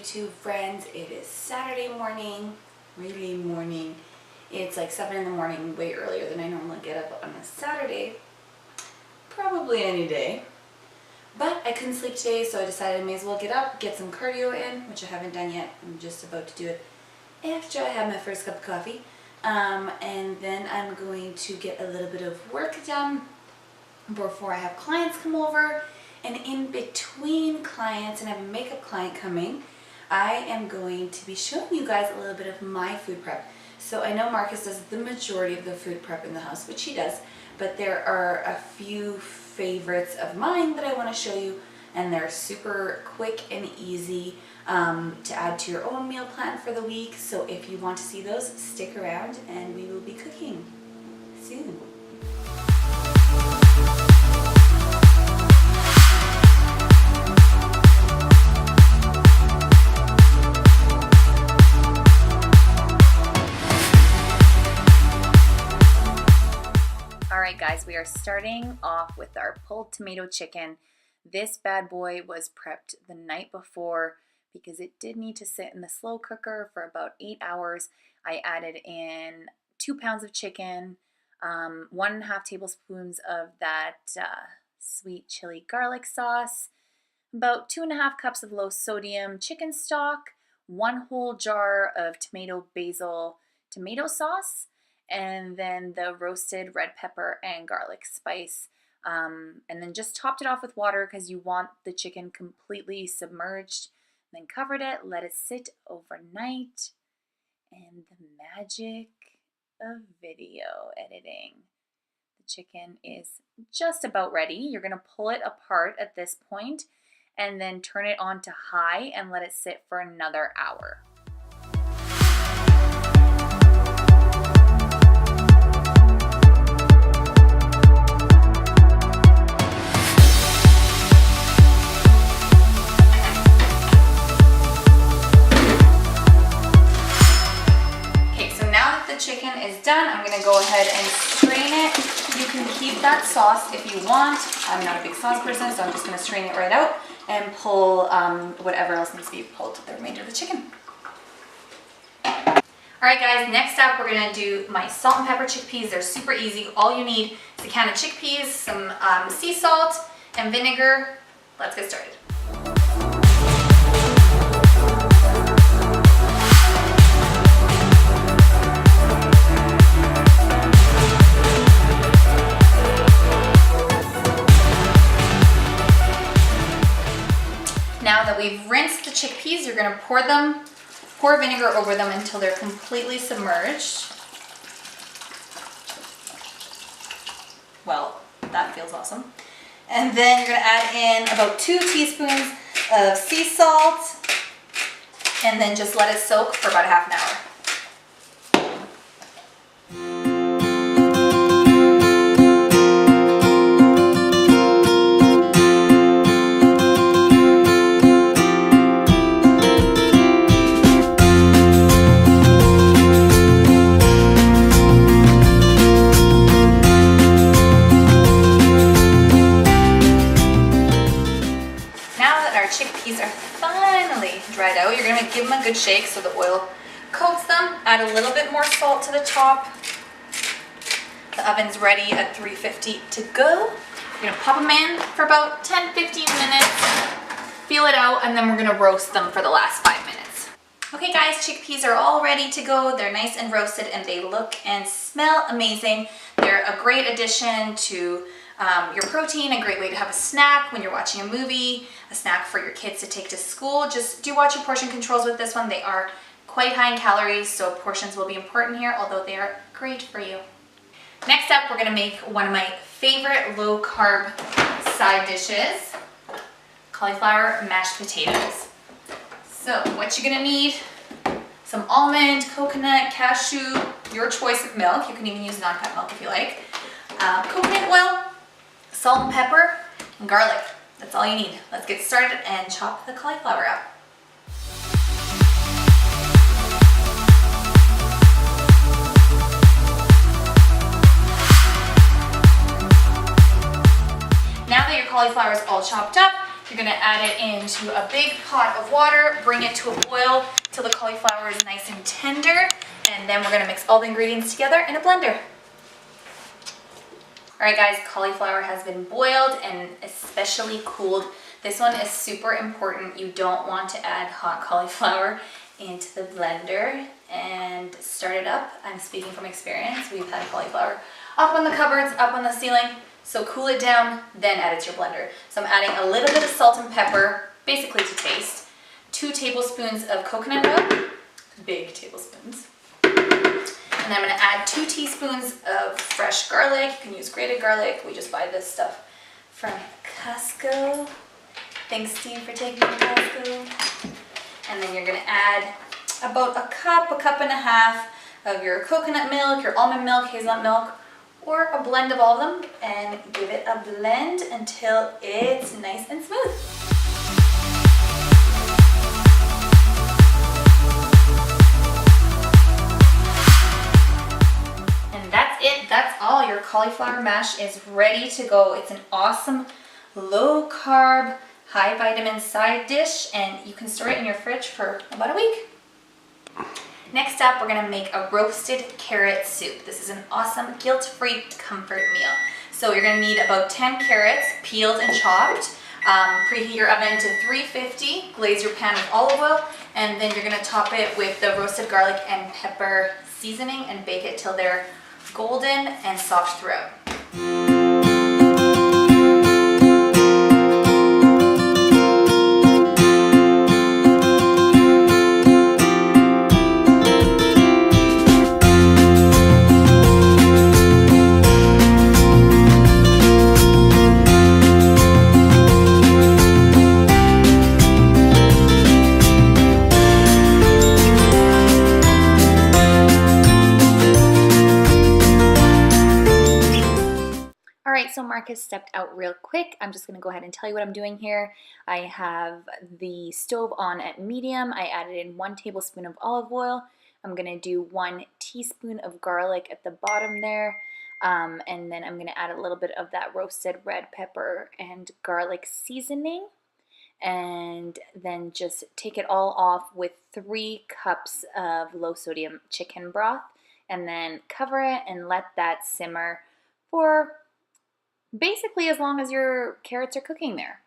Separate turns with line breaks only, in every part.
YouTube friends. It is Saturday morning, really morning. It's like 7 in the morning, way earlier than I normally get up on a Saturday. Probably any day. But I couldn't sleep today, so I decided I may as well get up, get some cardio in, which I haven't done yet. I'm just about to do it after I have my first cup of coffee. And then I'm going to get a little bit of work done before I have clients come over. And in between clients, and I have a makeup client coming, I am going to be showing you guys a little bit of my food prep. So I know Marcus does the majority of the food prep in the house, which he does, but there are a few favorites of mine that I want to show you, and they're super quick and easy to add to your own meal plan for the week. So if you want to see those, stick around and we will be cooking soon.
Alright guys, we are starting off with our pulled tomato chicken. This bad boy was prepped the night before because it did need to sit in the slow cooker for about 8 hours. I added in 2 pounds of chicken, 1.5 tablespoons of that sweet chili garlic sauce, about 2.5 cups of low sodium chicken stock, 1 whole jar of tomato basil tomato sauce, and then the roasted red pepper and garlic spice. And then just topped it off with water because you want the chicken completely submerged. And then covered it, let it sit overnight. And the magic of video editing. The chicken is just about ready. You're going to pull it apart at this point and then turn it on to high and let it sit for another hour.
Chicken is done. I'm going to go ahead and strain it. You can keep that sauce if you want. I'm not a big sauce person, so I'm just going to strain it right out and pull whatever else needs to be pulled to the remainder of the chicken. Alright guys, next up we're going to do my salt and pepper chickpeas. They're super easy. All you need is a can of chickpeas, some sea salt, and vinegar. Let's get started. Now that we've rinsed the chickpeas, you're going to pour vinegar over them until they're completely submerged. Well, that feels awesome. And then you're going to add in about 2 teaspoons of sea salt, and then just let it soak for about half an hour. Chickpeas are finally dried out. You're going to give them a good shake so the oil coats them. Add a little bit more salt to the top. The oven's ready at 350 to go. You're going to pop them in for about 10-15 minutes, feel it out, and then we're going to roast them for the last 5 minutes. Okay guys, chickpeas are all ready to go. They're nice and roasted and they look and smell amazing. They're a great addition to your protein, a great way to have a snack when you're watching a movie, a snack for your kids to take to school. Just do watch your portion controls with this one. They are quite high in calories, so portions will be important here, although they are great for you. Next up, we're going to make one of my favorite low-carb side dishes, cauliflower mashed potatoes. So what you're going to need, some almond, coconut, cashew, your choice of milk. You can even use non-fat milk if you like. Coconut oil, salt and pepper, and garlic. That's all you need. Let's get started and chop the cauliflower up. Now that your cauliflower is all chopped up, You're gonna add it into a big pot of water, bring it to a boil till the cauliflower is nice and tender, and then we're gonna mix all the ingredients together in a blender. All right guys, cauliflower has been boiled and especially cooled. This one is super important. You don't want to add hot cauliflower into the blender and start it up. I'm speaking from experience. We've had cauliflower up on the cupboards, up on the ceiling. So cool it down, then add it to your blender. So I'm adding a little bit of salt and pepper, basically to taste. 2 tablespoons of coconut oil, big tablespoons. And I'm gonna add 2 teaspoons of fresh garlic. You can use grated garlic. We just buy this stuff from Costco. Thanks, Steve, for taking me to Costco. And then you're gonna add about a cup and a half of your coconut milk, your almond milk, hazelnut milk, or a blend of all of them, and give it a blend until it's nice and smooth. And that's it, that's all. Your cauliflower mash is ready to go. It's an awesome low carb, high vitamin side dish, and you can store it in your fridge for about a week. Next up, we're gonna make a roasted carrot soup. This is an awesome guilt-free comfort meal. So you're gonna need about 10 carrots, peeled and chopped. Preheat your oven to 350, glaze your pan with olive oil, and then you're gonna top it with the roasted garlic and pepper seasoning and bake it till they're golden and soft throughout.
So Marcus stepped out real quick. I'm just gonna go ahead and tell you what I'm doing here. I have the stove on at medium. I added in 1 tablespoon of olive oil. I'm gonna do 1 teaspoon of garlic at the bottom there. And then I'm gonna add a little bit of that roasted red pepper and garlic seasoning. And then just take it all off with 3 cups of low sodium chicken broth. And then cover it and let that simmer for basically as long as your carrots are cooking there.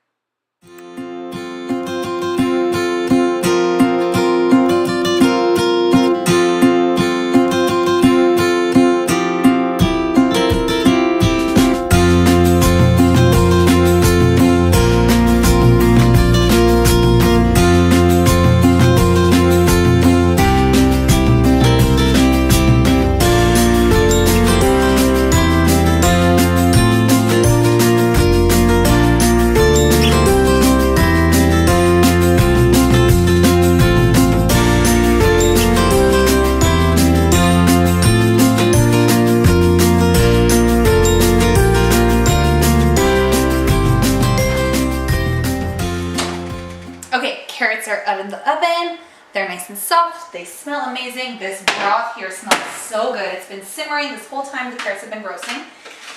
Carrots are out of the oven. They're nice and soft. They smell amazing. This broth here smells so good. It's been simmering this whole time the carrots have been roasting.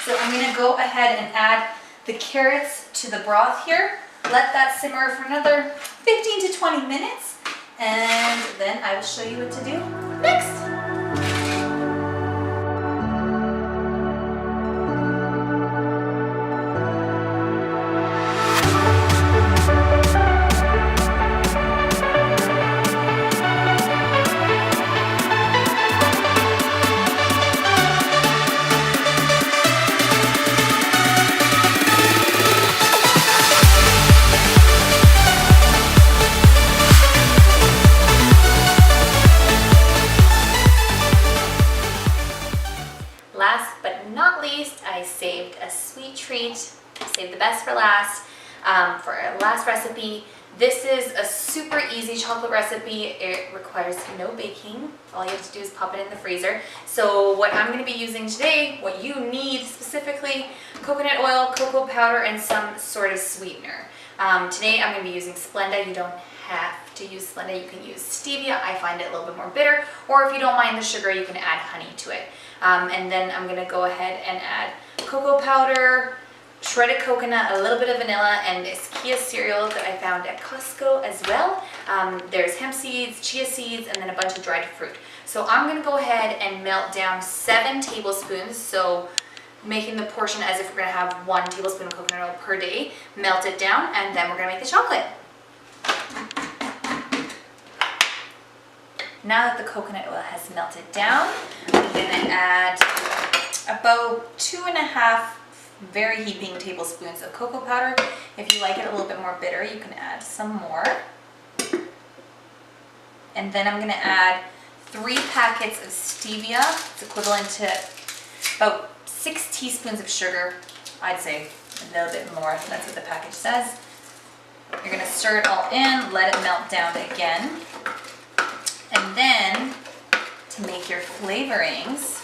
So I'm going to go ahead and add the carrots to the broth here. Let that simmer for another 15 to 20 minutes. And then I will show you what to do next. Last but not least, I saved a sweet treat. Saved the best for last. For our last recipe, this is a super easy chocolate recipe. It requires no baking. All you have to do is pop it in the freezer. So what I'm going to be using today, what you need specifically, coconut oil, cocoa powder, and some sort of sweetener. Today I'm going to be using Splenda. You don't have to use Splenda. You can use stevia. I find it a little bit more bitter. Or if you don't mind the sugar, you can add honey to it. And then I'm going to go ahead and add cocoa powder, shredded coconut, a little bit of vanilla, and this chia cereal that I found at Costco as well. There's hemp seeds, chia seeds, and then a bunch of dried fruit. So I'm gonna go ahead and melt down 7 tablespoons. So making the portion as if we're gonna have 1 tablespoon of coconut oil per day. Melt it down, and then we're gonna make the chocolate. Now that the coconut oil has melted down, I'm gonna add about 2.5 very heaping tablespoons of cocoa powder. If you like it a little bit more bitter, you can add some more. And then I'm gonna add 3 packets of stevia. It's equivalent to about 6 teaspoons of sugar. I'd say a little bit more, that's what the package says. You're gonna stir it all in, let it melt down again. And then, to make your flavorings,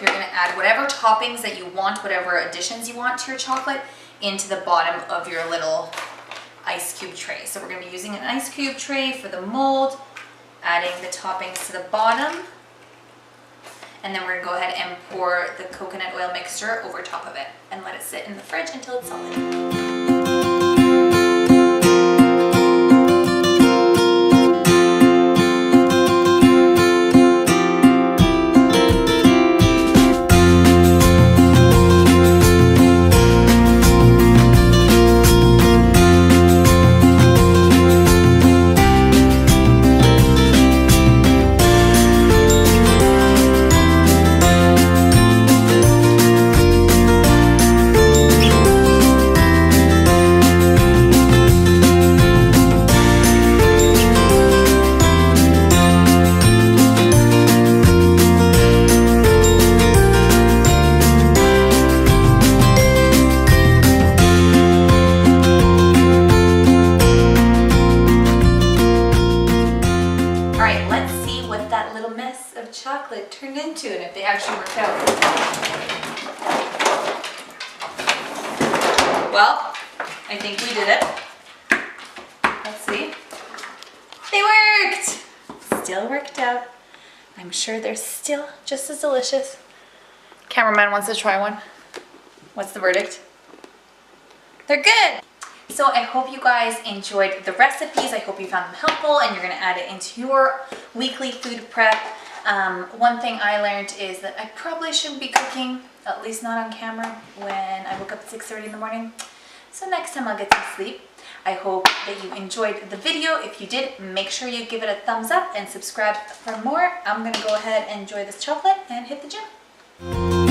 you're gonna add whatever toppings that you want, whatever additions you want to your chocolate, into the bottom of your little ice cube tray. So we're gonna be using an ice cube tray for the mold, adding the toppings to the bottom, and then we're gonna go ahead and pour the coconut oil mixture over top of it and let it sit in the fridge until it's solid. Chocolate turned into, and if they actually worked out. Well, I think we did it. Let's see. They worked! Still worked out. I'm sure they're still just as delicious. Cameraman wants to try one. What's the verdict? They're good! So I hope you guys enjoyed the recipes. I hope you found them helpful and you're gonna add it into your weekly food prep. One thing I learned is that I probably shouldn't be cooking, at least not on camera, when I woke up at 6:30 in the morning. So next time I'll get some sleep. I hope that you enjoyed the video. If you did, make sure you give it a thumbs up and subscribe for more. I'm gonna go ahead and enjoy this chocolate and hit the gym.